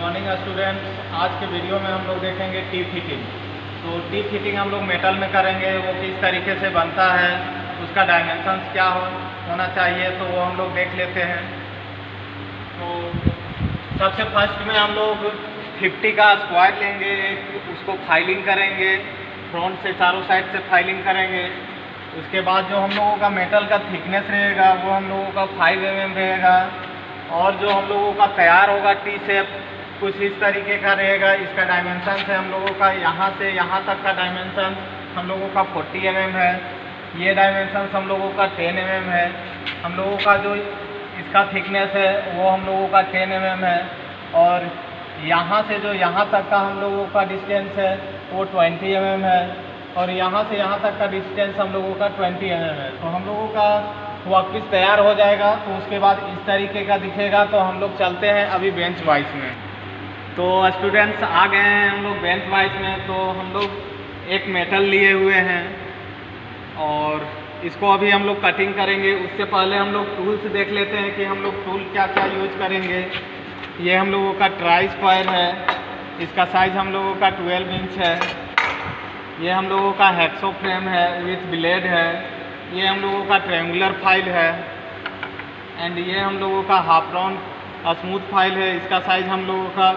Morning students. आज के video में हम लोग देखेंगे टी फिटिंग। तो टी फिटिंग हम लोग मेटल में करेंगे, वो किस तरीके से बनता है, उसका डायमेंशंस क्या होना चाहिए, तो वो हम लोग देख लेते हैं। तो सबसे फर्स्ट में हम लोग 50 का स्क्वायर लेंगे, उसको फाइलिंग करेंगे, फ्रंट से चारों साइड से फाइलिंग करेंगे। उसके बाद जो हम लोगों का मेटल का थिकनेस रहेगा वो हम लोगों का 5 mm रहेगा, और जो हम लोगों का तैयार होगा टी शेप कुछ इस तरीके का रहेगा। इसका डायमेंशन है हम लोगों का यहाँ से यहाँ तक का डायमेंशन हम लोगों का 40 mm है। ये डायमेंशन हम लोगों का 10 mm है। हम लोगों का जो इसका थिकनेस है वो हम लोगों का 10 mm है, और यहाँ से जो यहाँ तक का हम लोगों का डिस्टेंस है वो 20 mm है, और यहाँ से यहाँ तक का डिस्टेंस हम लोगों का 20 mm है। तो हम लोगों का वर्कपीस तैयार हो जाएगा, तो उसके बाद इस तरीके का दिखेगा। तो हम लोग चलते हैं अभी बेंच वाइज में। तो स्टूडेंट्स आ गए हैं हम लोग बेंच वाइज में। तो हम लोग एक मेटल लिए हुए हैं और इसको अभी हम लोग कटिंग करेंगे। उससे पहले हम लोग टूल्स देख लेते हैं कि हम लोग टूल क्या क्या यूज करेंगे। ये हम लोगों का ट्राई स्क्वायर है, इसका साइज़ हम लोगों का 12 इंच है। ये हम लोगों का हेक्सो फ्रेम है विथ ब्लेड है। ये हम लोगों का ट्रायंगुलर फाइल है, एंड ये हम लोगों का हाफ राउंड स्मूथ फाइल है। इसका साइज़ हम लोगों का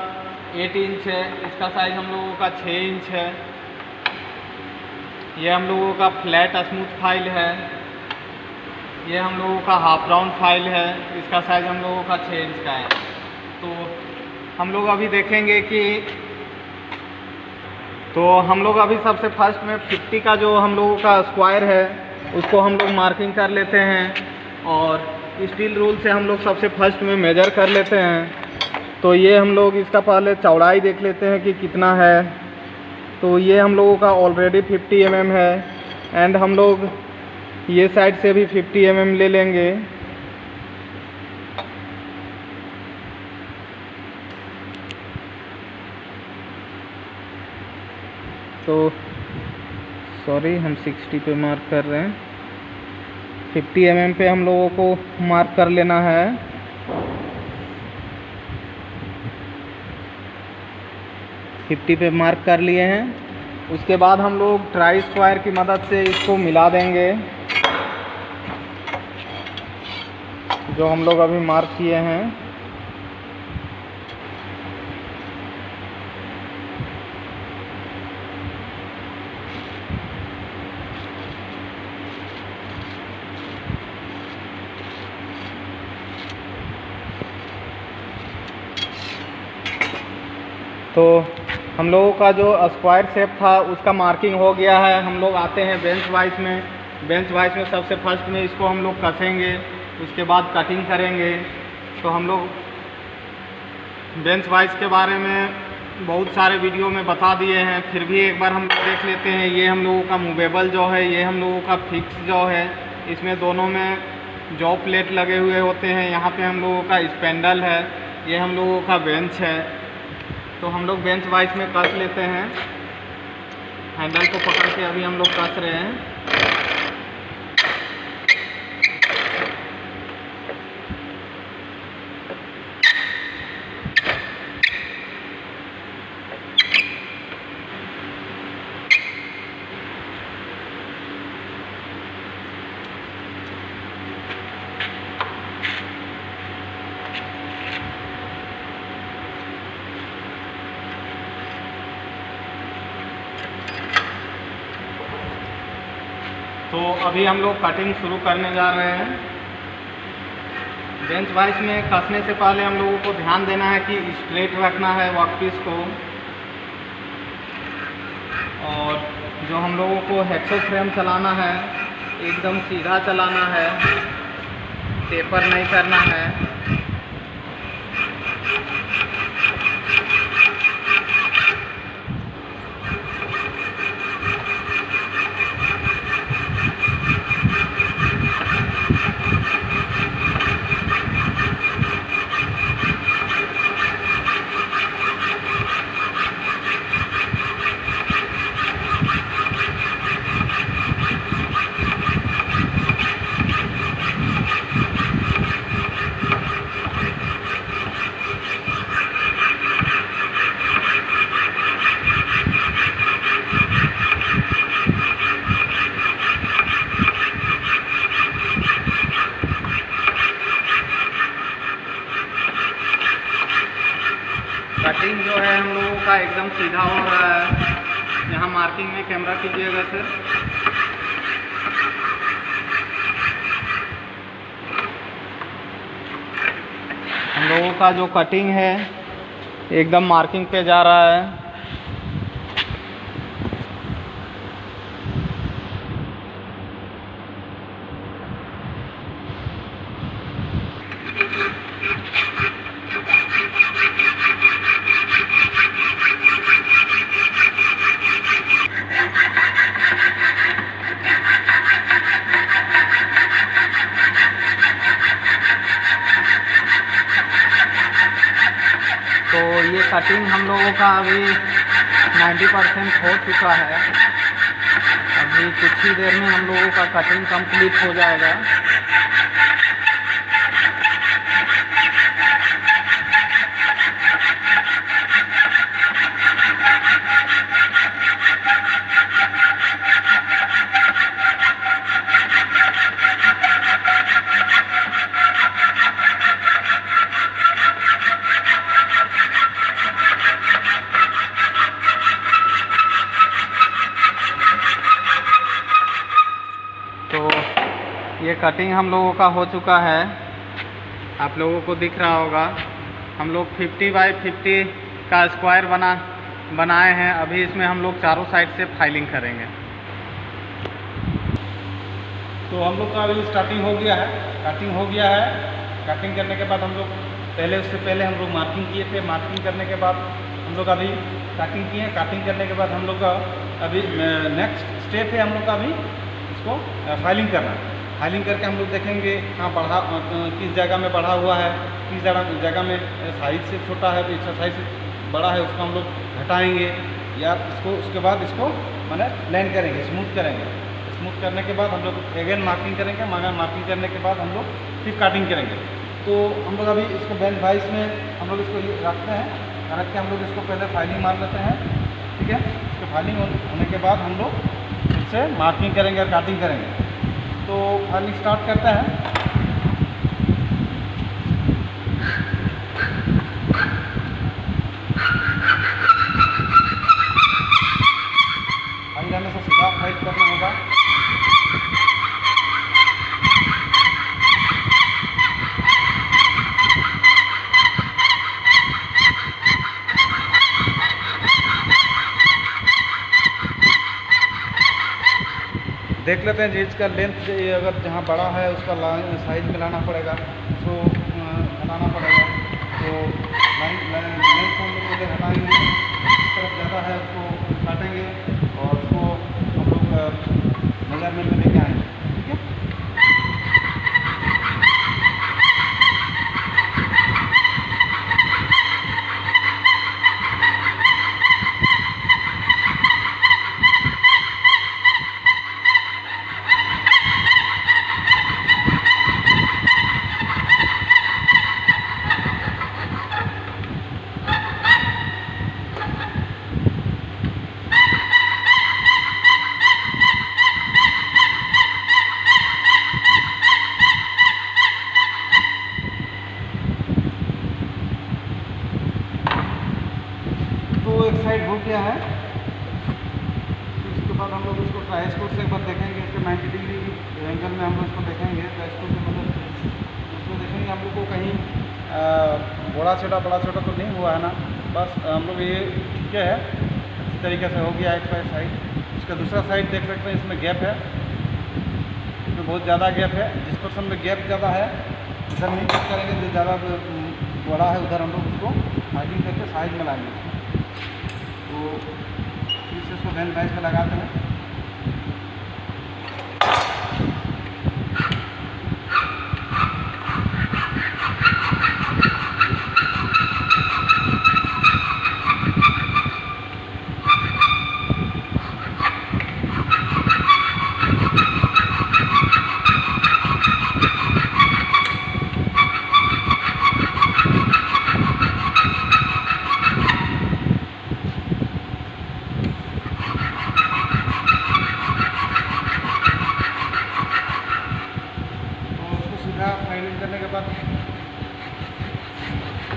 8 इंच है, इसका साइज़ हम लोगों का 6 इंच है। ये हम लोगों का फ्लैट स्मूथ फाइल है। ये हम लोगों का हाफ राउंड फाइल है, इसका साइज़ हम लोगों का 6 इंच का है। तो हम लोग अभी देखेंगे कि हम लोग अभी सबसे फर्स्ट में 50 का जो हम लोगों का स्क्वायर है उसको हम लोग मार्किंग कर लेते हैं, और स्टील रूल से हम लोग सबसे फर्स्ट में मेजर कर लेते हैं। तो ये हम लोग इसका पहले चौड़ाई देख लेते हैं कि कितना है। तो ये हम लोगों का ऑलरेडी 50 mm है, एंड हम लोग ये साइड से भी 50 mm ले लेंगे। तो सॉरी, हम 60 पे मार्क कर रहे हैं। 50 mm पे हम लोगों को मार्क कर लेना है। फिफ्टी पे मार्क कर लिए हैं। उसके बाद हम लोग ट्राई स्क्वायर की मदद से इसको मिला देंगे, जो हम लोग अभी मार्क किए हैं। तो हम लोगों का जो स्क्वायर शेप था उसका मार्किंग हो गया है। हम लोग आते हैं बेंच वाइज में। बेंच वाइज में सबसे फर्स्ट में इसको हम लोग कसेंगे, उसके बाद कटिंग करेंगे। तो हम लोग बेंच वाइज के बारे में बहुत सारे वीडियो में बता दिए हैं, फिर भी एक बार हम देख लेते हैं। ये हम लोगों का मूवेबल जो है, ये हम लोगों का फिक्स जो है। इसमें दोनों में जॉ प्लेट लगे हुए होते हैं। यहाँ पे हम लोगों का स्पेंडल है। ये हम लोगों का बेंच है। तो हम लोग बेंच वाइज में कस लेते हैं। हैंडल को पकड़ के अभी हम लोग कस रहे हैं। तो अभी हम लोग कटिंग शुरू करने जा रहे हैं। बेंच वाइज में कसने से पहले हम लोगों को ध्यान देना है कि स्ट्रेट रखना है वर्कपीस को, और जो हम लोगों को हेक्सो फ्रेम चलाना है एकदम सीधा चलाना है, टेपर नहीं करना है। कटिंग जो है हम लोगों का एकदम सीधा हो रहा है। यहाँ मार्किंग में कैमरा कीजिएगा सर। हम लोगों का जो कटिंग है एकदम मार्किंग पे जा रहा है। तो ये कटिंग हम लोगों का अभी 90% हो चुका है। अभी कुछ ही देर में हम लोगों का कटिंग कंप्लीट हो जाएगा। तो ये कटिंग हम लोगों का हो चुका है, आप लोगों को दिख रहा होगा। हम लोग 50 बाई 50 का स्क्वायर बनाए हैं। अभी इसमें हम लोग चारों साइड से फाइलिंग करेंगे। तो हम लोग का अभी स्टार्टिंग हो गया है, कटिंग हो गया है। कटिंग करने के बाद हम लोग उससे पहले हम लोग मार्किंग किए थे। मार्किंग करने के बाद हम लोग अभी कटिंग किए। कटिंग करने के बाद हम लोग का अभी नेक्स्ट स्टेप है हम लोग का अभी इसको फाइलिंग करना। फाइलिंग करके हम लोग देखेंगे कहाँ बढ़ा, किस जगह में बढ़ा हुआ है, किस जगह में साइज से छोटा है, तो साइज से बड़ा है, उसको हम लोग घटाएंगे या इसको उसके बाद इसको मैंने लाइन करेंगे, स्मूथ करेंगे। स्मूथ करने के बाद हम लोग अगेन मार्किंग करेंगे। मार्किंग करने के बाद हम लोग फिर कटिंग करेंगे। तो हम लोग अभी इसको बेंच वाइज में हम लोग इसको रखते हैं। रख के हम लोग इसको पहले फाइलिंग मार लेते हैं, ठीक है। इसको फाइलिंग होने के बाद हम लोग फिर से मार्किंग करेंगे और कटिंग करेंगे। तो फाइलिंग स्टार्ट करते हैं। फाइल हमें सीधा फाइल करना होगा। देख लेते हैं जिसका लेंथ अगर जहाँ बड़ा है उसका साइज मिलाना पड़ेगा, उसको हटाना पड़ेगा। तो लेंथ को हम लोग पहले हटाएंगे, जिस तरफ ज़्यादा है उसको काटेंगे और उसको हम लोग मेजरमेंट में लेके आएंगे, ठीक है। तो एक साइड हो गया है। उसके बाद हम लोग इसको ट्राइस्कोप से एक बार देखेंगे कि 90 डिग्री एंगल में हम लोग इसको देखेंगे। ट्राइस्कोप की मदद से उसमें देखेंगे हम लोग को कहीं बड़ा छोटा तो नहीं हुआ है ना। बस हम लोग ये ठीक है, अच्छी तरीके से हो गया एक साइड। इसका दूसरा साइड देख सकते हैं, इसमें गैप है, इसमें बहुत ज़्यादा गैप है। जिस पर्सन में गैप ज़्यादा है उधर नहीं कट करेंगे, जो ज़्यादा बड़ा है उधर हम लोग उसको फाइलिंग करके साइज में लाएंगे। तो फिर से इसको बेंच वाइज में लगाते हैं। फाइलिंग करने के बाद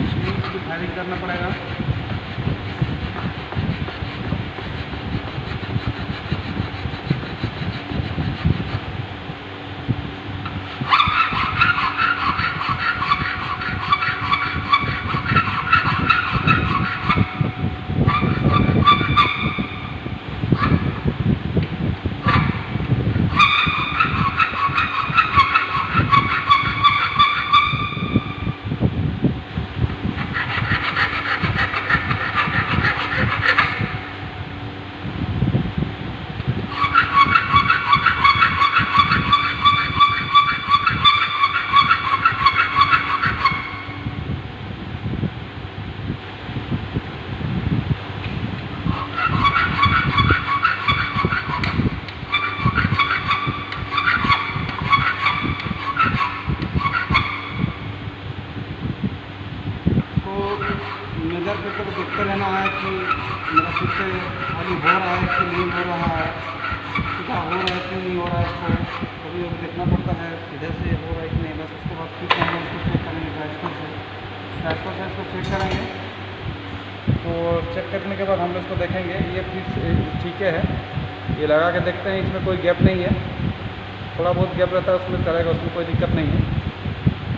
स्मूथ की फाइलिंग करना पड़ेगा। मेजर करके तो देखते रहना है कि मेरा फिर से खाली हो रहा है कि नहीं हो रहा है, सीधा हो रहा है कि नहीं हो रहा है। इसको कभी कभी देखना पड़ता है सीधे से हो रहा है कि नहीं। बस उसके बाद फिर हम लोग उसको चेक करेंगे ट्रांसफर से इसको चेक करेंगे। तो चेक करने के बाद हम लोग इसको देखेंगे, ये फिर ठीक है, ये लगा के देखते हैं, इसमें कोई गैप नहीं है। थोड़ा बहुत गैप रहता है उसमें चलेगा, उसमें कोई दिक्कत नहीं है,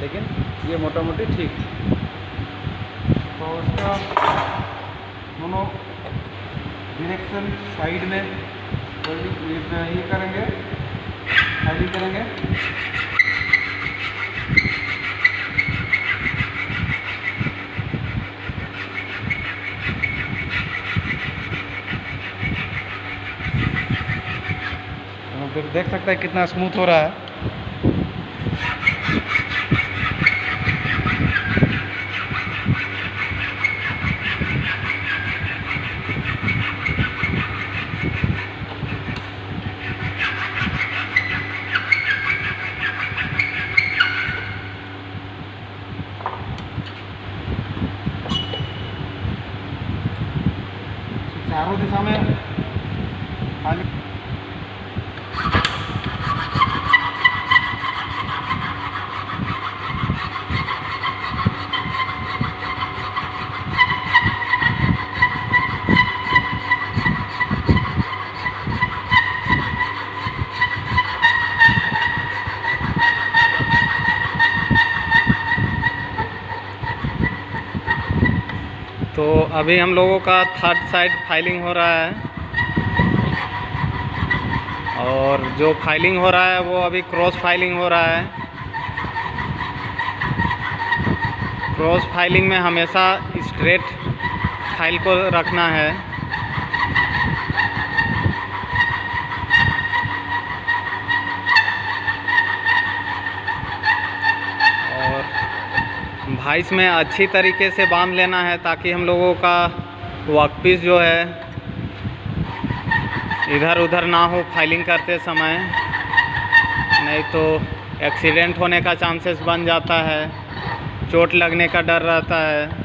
लेकिन ये मोटा मोटी ठीक है। तो इसका दोनों डायरेक्शन साइड में ये करेंगे, फाइलिंग करेंगे। देख सकते हैं कितना स्मूथ हो रहा है। चारों दिशा में खाली तो अभी हम लोगों का थर्ड साइड फाइलिंग हो रहा है, और जो फाइलिंग हो रहा है वो अभी क्रॉस फाइलिंग हो रहा है। क्रॉस फाइलिंग में हमेशा स्ट्रेट फाइल को रखना है। भाइस में अच्छी तरीके से बांध लेना है, ताकि हम लोगों का वर्कपीस जो है इधर उधर ना हो फाइलिंग करते समय, नहीं तो एक्सीडेंट होने का चांसेस बन जाता है, चोट लगने का डर रहता है।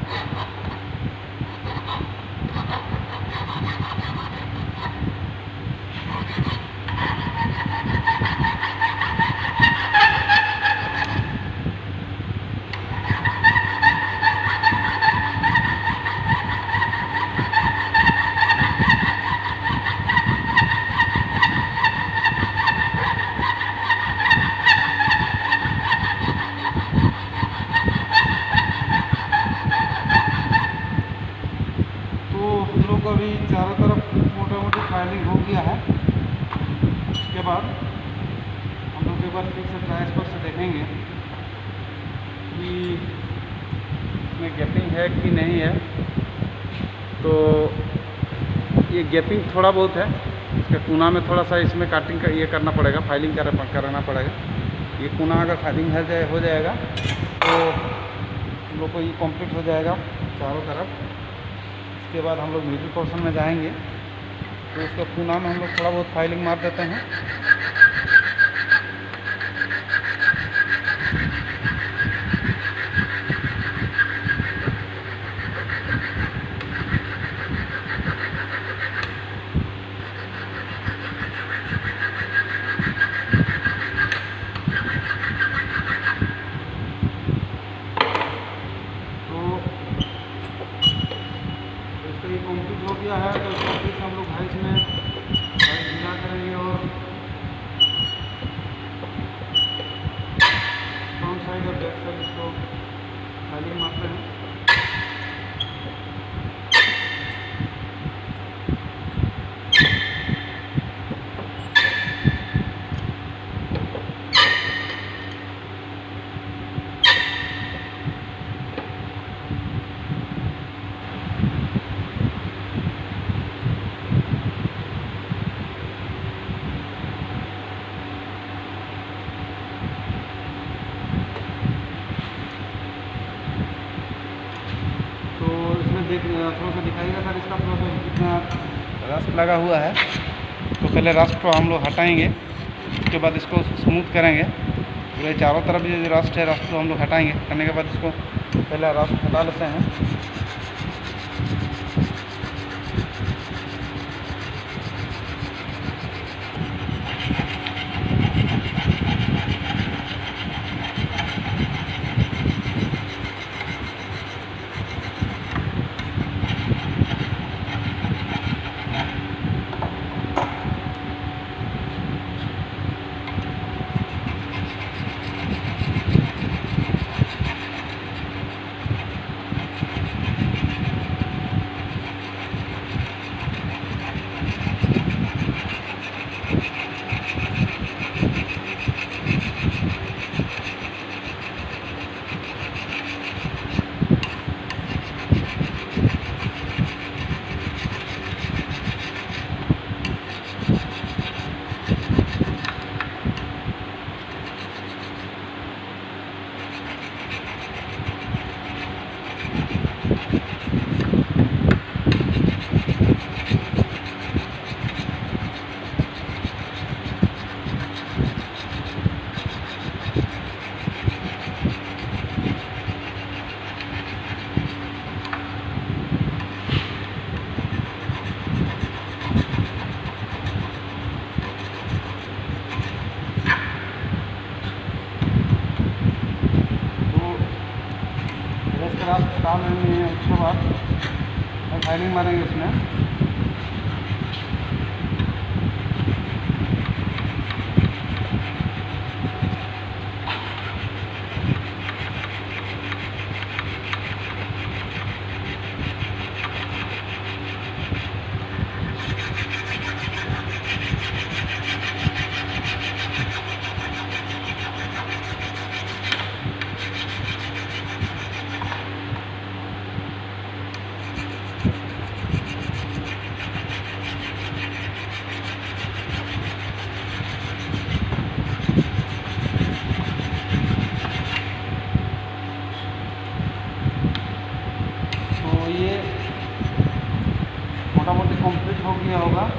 अभी चारों तरफ मोटा मोटी फाइलिंग हो गया है। उसके बाद हम लोग एक बार फिर से ट्रांसफर से देखेंगे कि इसमें गैपिंग है कि नहीं है। तो ये गैपिंग थोड़ा बहुत है, इसके कोना में थोड़ा सा इसमें काटिंग का ये करना पड़ेगा, फाइलिंग कराना पड़ेगा। ये कोना अगर फाइलिंग हो जाएगा तो हम लोग को ये कंप्लीट हो जाएगा चारों तरफ। उसके बाद हम लोग मिडिल पोर्शन में जाएंगे, तो उसका कोना में हम लोग थोड़ा बहुत फाइलिंग मार देते हैं। कंप्लीट हो गया है, तो इसको फिर हम लोग भाइस में ढीला करेंगे और फ्रंट साइड और बैक साइड इसको फाइलिंग मारते हैं। थोड़ा सा दिखाइएगा सर, इसका थोड़ा सा कितना रस्ट लगा हुआ है। तो पहले रस्ट को हम लोग हटाएंगे, उसके बाद इसको स्मूथ करेंगे। पूरे चारों तरफ ये जो रस्ट है, रस्ट को हम लोग हटाएंगे। करने के बाद इसको पहले रस्ट हटा लेते हैं। डाल लेंगे। उसके बाद फाइलिंग मारेंगे उसमें। ये मोटा मोटी कंप्लीट हो गया होगा।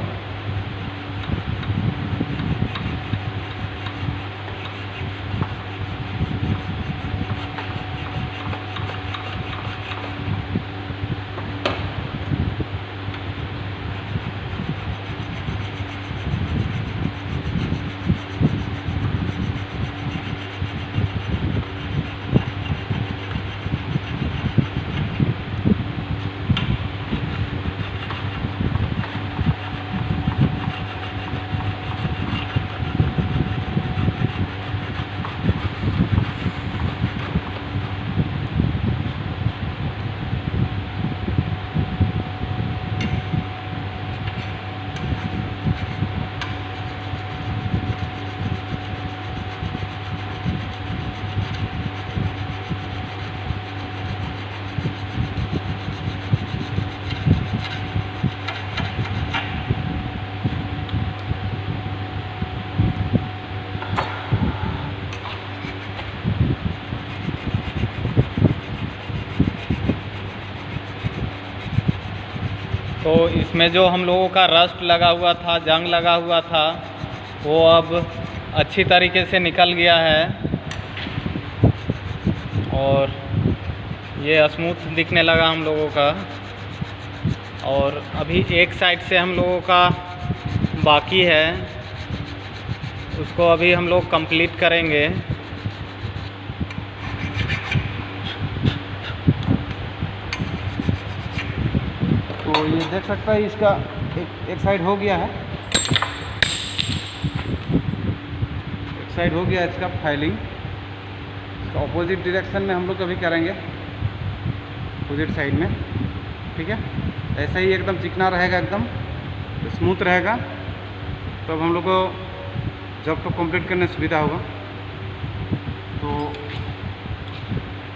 तो इसमें जो हम लोगों का रस्ट लगा हुआ था, जंग लगा हुआ था, वो अब अच्छी तरीके से निकल गया है और ये स्मूथ दिखने लगा हम लोगों का। और अभी एक साइड से हम लोगों का बाकी है, उसको अभी हम लोग कंप्लीट करेंगे। तो ये देख सकता है इसका एक साइड हो गया है, एक साइड हो गया है इसका फाइलिंग। इसका ऑपोजिट डायरेक्शन में हम लोग अभी करेंगे, अपोजिट साइड में। ठीक है, ऐसा ही एकदम चिकना रहेगा, एकदम स्मूथ रहेगा। तो अब हम लोग को जब तो कंप्लीट करने में सुविधा होगा। तो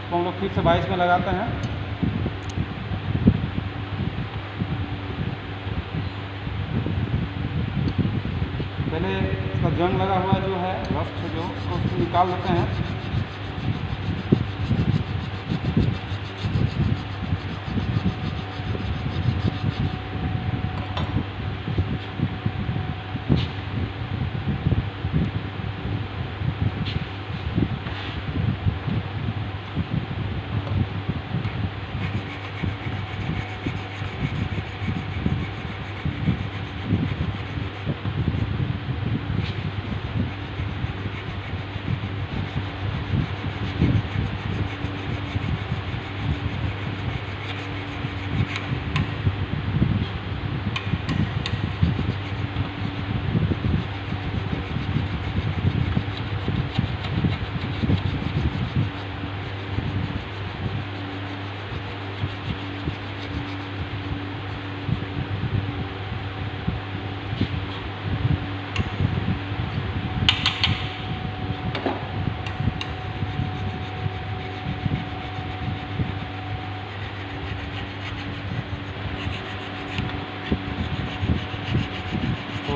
इसको हम लोग फिर से 22 में लगाते हैं। पहले इसका जंग लगा हुआ जो है, रस्ट जो, उसको निकाल देते हैं।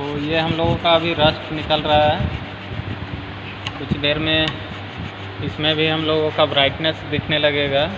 ये हम लोगों का अभी रस्ट निकल रहा है। कुछ देर में इसमें भी हम लोगों का ब्राइटनेस दिखने लगेगा।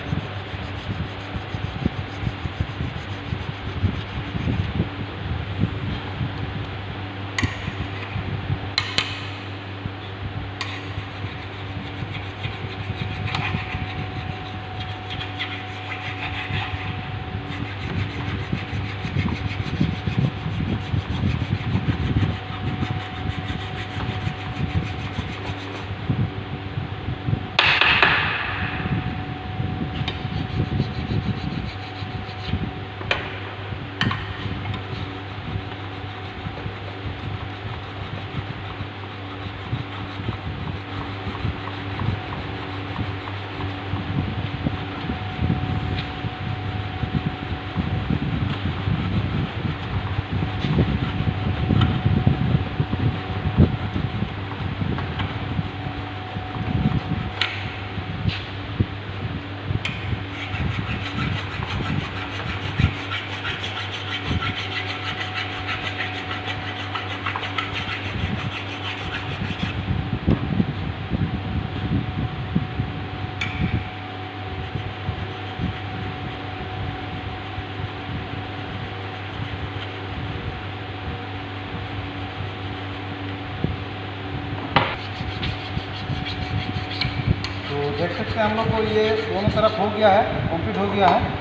देख सकते हैं हम लोग को ये दोनों तरफ हो गया है, कंप्लीट हो गया है।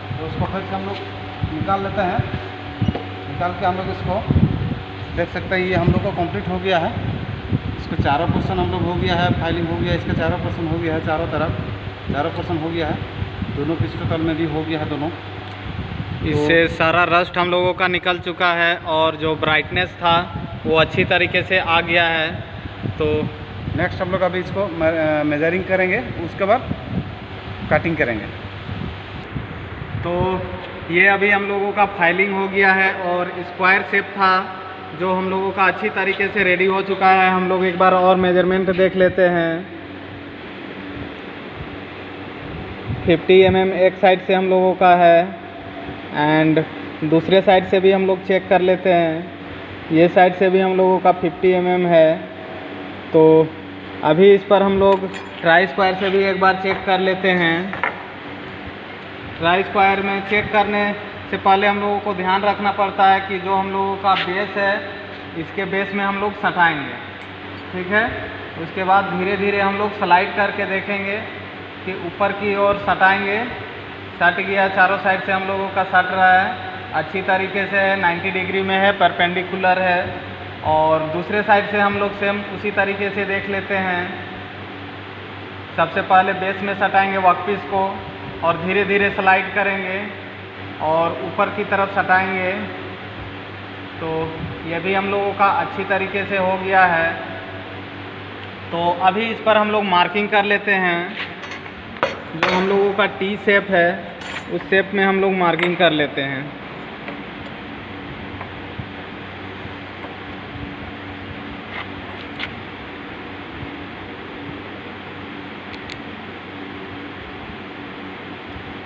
तो उसको फिर से हम लोग निकाल लेते हैं। निकाल के हम लोग इसको देख सकते हैं, ये हम लोग को कंप्लीट हो गया है। इसको चारों पोर्शन हम लोग हो गया है, फाइलिंग हो गया है, इसका चारों पोर्शन हो गया है, चारों तरफ चारों पोर्शन हो गया है। दोनों पिस्टल में भी हो गया है दोनों। इससे सारा रस्ट हम लोगों का निकल चुका है और जो ब्राइटनेस था वो अच्छी तरीके से आ गया है। तो नेक्स्ट हम लोग अभी इसको मेजरिंग करेंगे, उसके बाद कटिंग करेंगे। तो ये अभी हम लोगों का फाइलिंग हो गया है और स्क्वायर शेप था जो हम लोगों का अच्छी तरीके से रेडी हो चुका है। हम लोग एक बार और मेजरमेंट देख लेते हैं। 50 mm एक साइड से हम लोगों का है एंड दूसरे साइड से भी हम लोग चेक कर लेते हैं। ये साइड से भी हम लोगों का 50 mm है। तो अभी इस पर हम लोग ट्राई स्क्वायर से भी एक बार चेक कर लेते हैं। ट्राई स्क्वायर में चेक करने से पहले हम लोगों को ध्यान रखना पड़ता है कि जो हम लोगों का बेस है, इसके बेस में हम लोग सटाएंगे, ठीक है। उसके बाद धीरे धीरे हम लोग स्लाइड करके देखेंगे कि ऊपर की ओर सटाएंगे। सट गया, चारों साइड से हम लोगों का सट रहा है, अच्छी तरीके से 90 डिग्री में है, परपेंडिकुलर है। और दूसरे साइड से हम लोग सेम उसी तरीके से देख लेते हैं। सबसे पहले बेस में सटाएंगे वर्कपीस को और धीरे धीरे स्लाइड करेंगे और ऊपर की तरफ सटाएंगे। तो ये भी हम लोगों का अच्छी तरीके से हो गया है। तो अभी इस पर हम लोग मार्किंग कर लेते हैं। जो हम लोगों का टी शेप है उस शेप में हम लोग मार्किंग कर लेते हैं।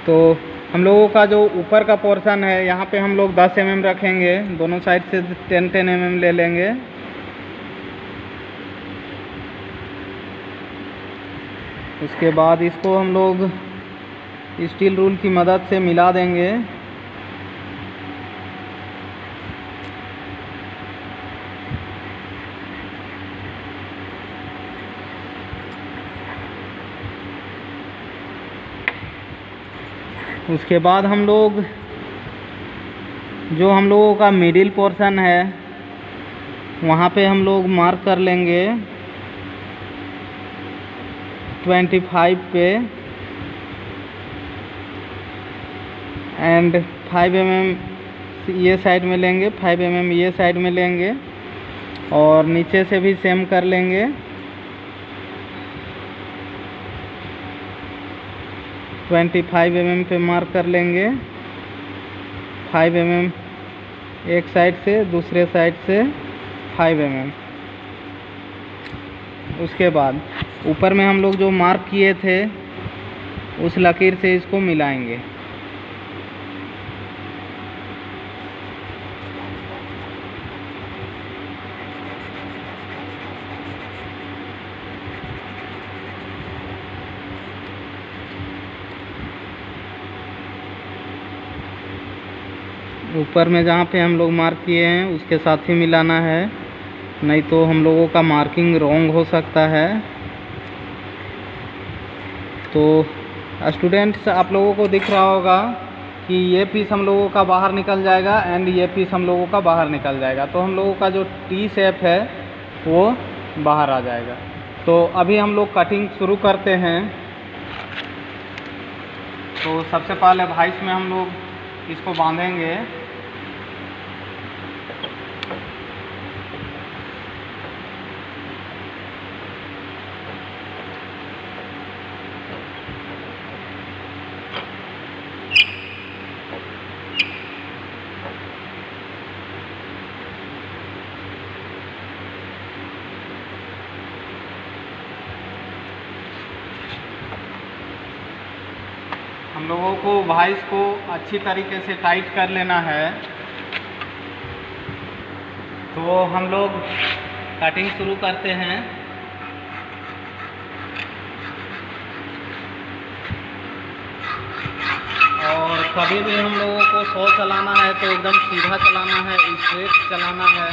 तो हम लोगों का जो ऊपर का पोर्शन है यहाँ पे हम लोग 10 mm रखेंगे, दोनों साइड से 10-10 mm ले लेंगे। उसके बाद इसको हम लोग स्टील रूल की मदद से मिला देंगे। उसके बाद हम लोग जो हम लोगों का मिडिल पोर्शन है वहाँ पे हम लोग मार्क कर लेंगे 25 पे एंड 5 mm ये साइड में लेंगे, 5 mm ये साइड में लेंगे और नीचे से भी सेम कर लेंगे। 25 mm पे मार्क कर लेंगे, 5 mm एक साइड से, दूसरे साइड से 5 mm। उसके बाद ऊपर में हम लोग जो मार्क किए थे उस लकीर से इसको मिलाएंगे। ऊपर में जहाँ पे हम लोग मार्क किए हैं उसके साथ ही मिलाना है, नहीं तो हम लोगों का मार्किंग रॉन्ग हो सकता है। तो स्टूडेंट्स, आप लोगों को दिख रहा होगा कि ये पीस हम लोगों का बाहर निकल जाएगा एंड ये पीस हम लोगों का बाहर निकल जाएगा, तो हम लोगों का जो टी शेप है वो बाहर आ जाएगा। तो अभी हम लोग कटिंग शुरू करते हैं। तो सबसे पहले भाइस में हम लोग इसको बांधेंगे। हम लोगों को भाइस को अच्छी तरीके से टाइट कर लेना है। तो हम लोग कटिंग शुरू करते हैं। और कभी भी हम लोगों को सौ चलाना है तो एकदम सीधा चलाना है, स्ट्रेट चलाना है,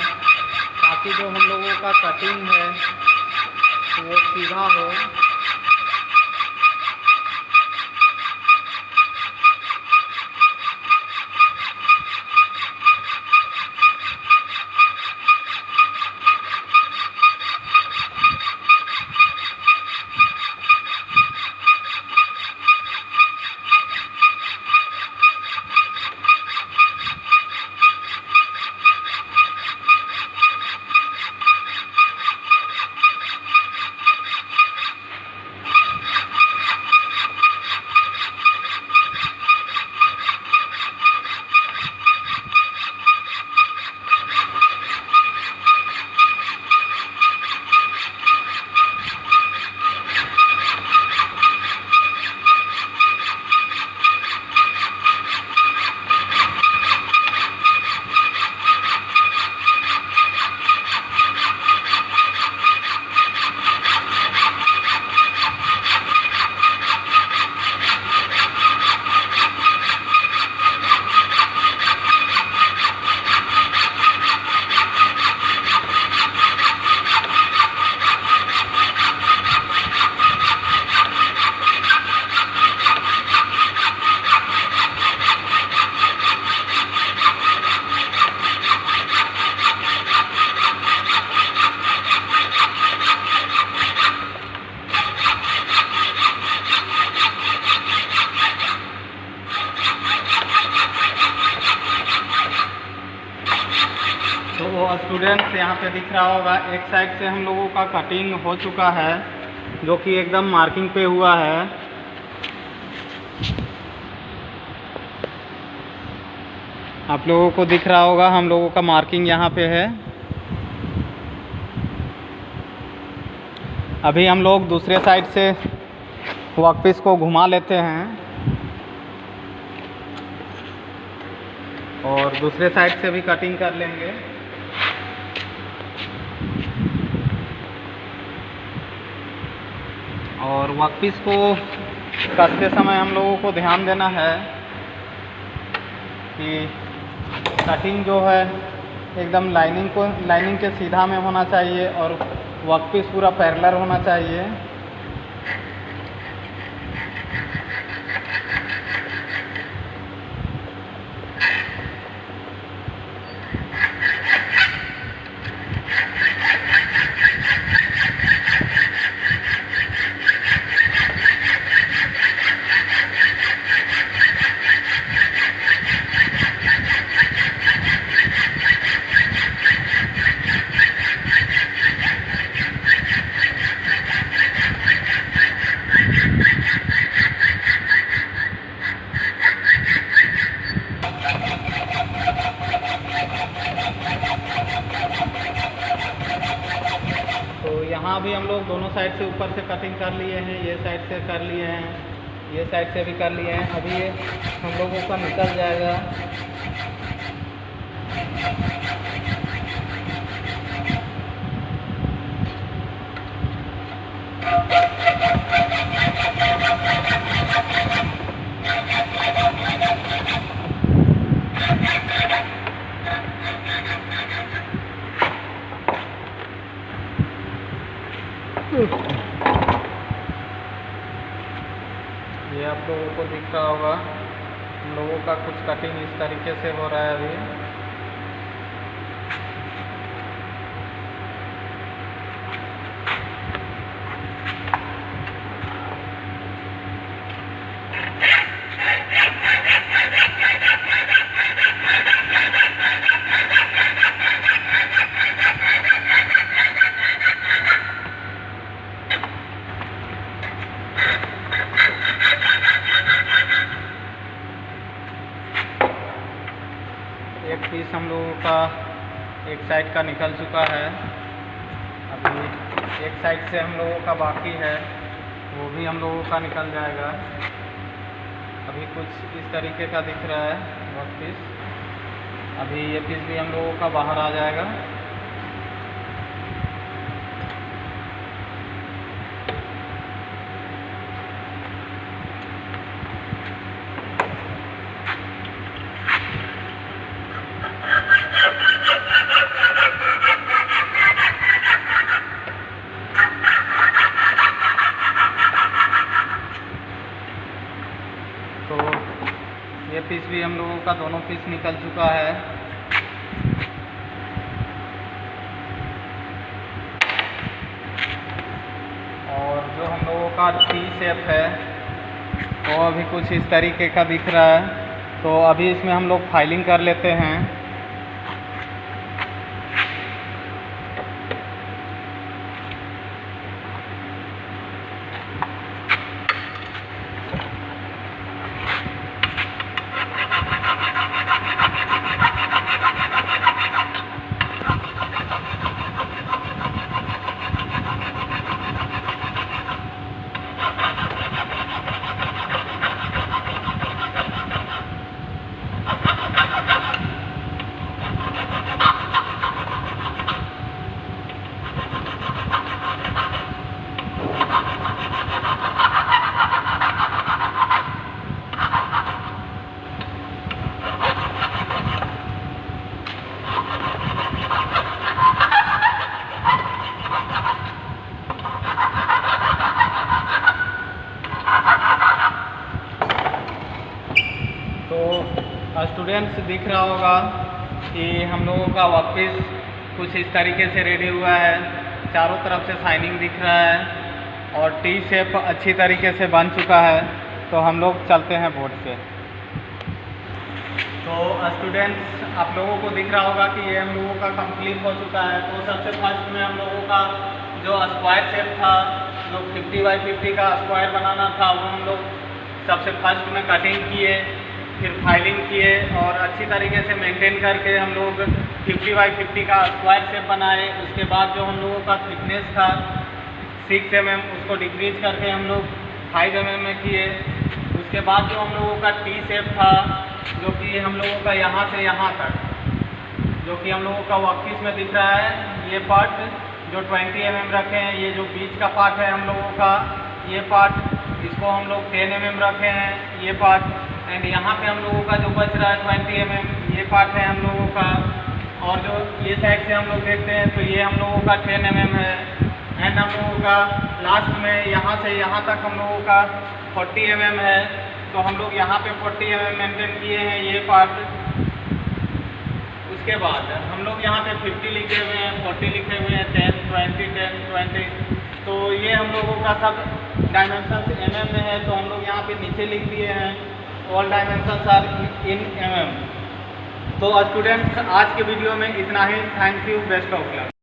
ताकि जो हम लोगों का कटिंग है वो सीधा हो। तो स्टूडेंट्स, यहाँ पे दिख रहा होगा एक साइड से हम लोगों का कटिंग हो चुका है, जो कि एकदम मार्किंग पे हुआ है। आप लोगों को दिख रहा होगा हम लोगों का मार्किंग यहाँ पे है। अभी हम लोग दूसरे साइड से वर्कपीस को घुमा लेते हैं और दूसरे साइड से भी कटिंग कर लेंगे। और वर्कपीस को कसते समय हम लोगों को ध्यान देना है कि कटिंग जो है एकदम लाइनिंग के सीधा में होना चाहिए और वर्कपीस पूरा पैरेलल होना चाहिए। यहाँ भी हम लोग दोनों साइड से ऊपर से कटिंग कर लिए हैं, ये साइड से कर लिए हैं, ये साइड से भी कर लिए हैं। अभी ये हम लोगों का निकल जाएगा। दिख रहा होगा हम लोगों का कुछ कटिंग इस तरीके से हो रहा है अभी। एक पीस हम लोगों का एक साइड का निकल चुका है, अभी एक साइड से हम लोगों का बाकी है, वो भी हम लोगों का निकल जाएगा। अभी कुछ इस तरीके का दिख रहा है वर्क पीस, अभी ये पीस भी हम लोगों का बाहर आ जाएगा। तो ये पीस भी हम लोगों का दोनों पीस निकल चुका है। और जो हम लोगों का टी शेप है वो अभी कुछ इस तरीके का दिख रहा है, तो अभी इसमें हम लोग फाइलिंग कर लेते हैं। तो स्टूडेंट्स दिख रहा होगा कि हम लोगों का वर्कपीस कुछ इस तरीके से रेडी हुआ है, चारों तरफ से शाइनिंग दिख रहा है और टी शेप अच्छी तरीके से बन चुका है। तो हम लोग चलते हैं बोर्ड पे। तो स्टूडेंट्स आप लोगों को दिख रहा होगा कि ये हम लोगों का कंप्लीट हो चुका है। तो सबसे फर्स्ट में हम लोगों का जो स्क्वायर शेप था, जो 50 बाई 50 का स्क्वायर बनाना था, वो हम लोग सबसे फर्स्ट में कटिंग किए, फिर फाइलिंग किए और अच्छी तरीके से मेंटेन करके हम लोग 50 बाई 50 का स्क्वायर शेप बनाए। उसके बाद जो हम लोगों का थिकनेस था 6 mm, उसको डिक्रीज करके हम लोग 5 mm में किए। उसके बाद जो हम लोगों का टी शेप था, जो कि हम लोगों का यहाँ से यहाँ तक, जो कि हम लोगों का वर्कपीस में दिख रहा है, ये पार्ट जो 20 mm रखे हैं, ये जो बीच का पार्ट है हम लोगों का, ये पार्ट इसको हम लोग 10 mm रखे हैं, ये पार्ट। एंड यहाँ पे हम लोगों का जो बच रहा है 20 mm, ये पार्ट है हम लोगों का। और जो ये साइड से हम लोग देखते हैं तो ये हम लोगों का 10 mm है। एंड हम लोगों का लास्ट में यहाँ से यहाँ तक हम लोगों का 40 mm है। तो हम लोग यहाँ पे 40 mm मेंटेन किए हैं ये पार्ट। उसके बाद हम लोग यहाँ पे 50 लिखे हुए हैं, 40 लिखे हुए हैं, 10, 20, 10, 20। तो ये हम लोगों का सब डायमेंशन mm में है। तो हम लोग यहाँ पे नीचे लिख दिए हैं all dimensions are in mm। तो स्टूडेंट्स आज के वीडियो में इतना ही। Thank you, best of luck.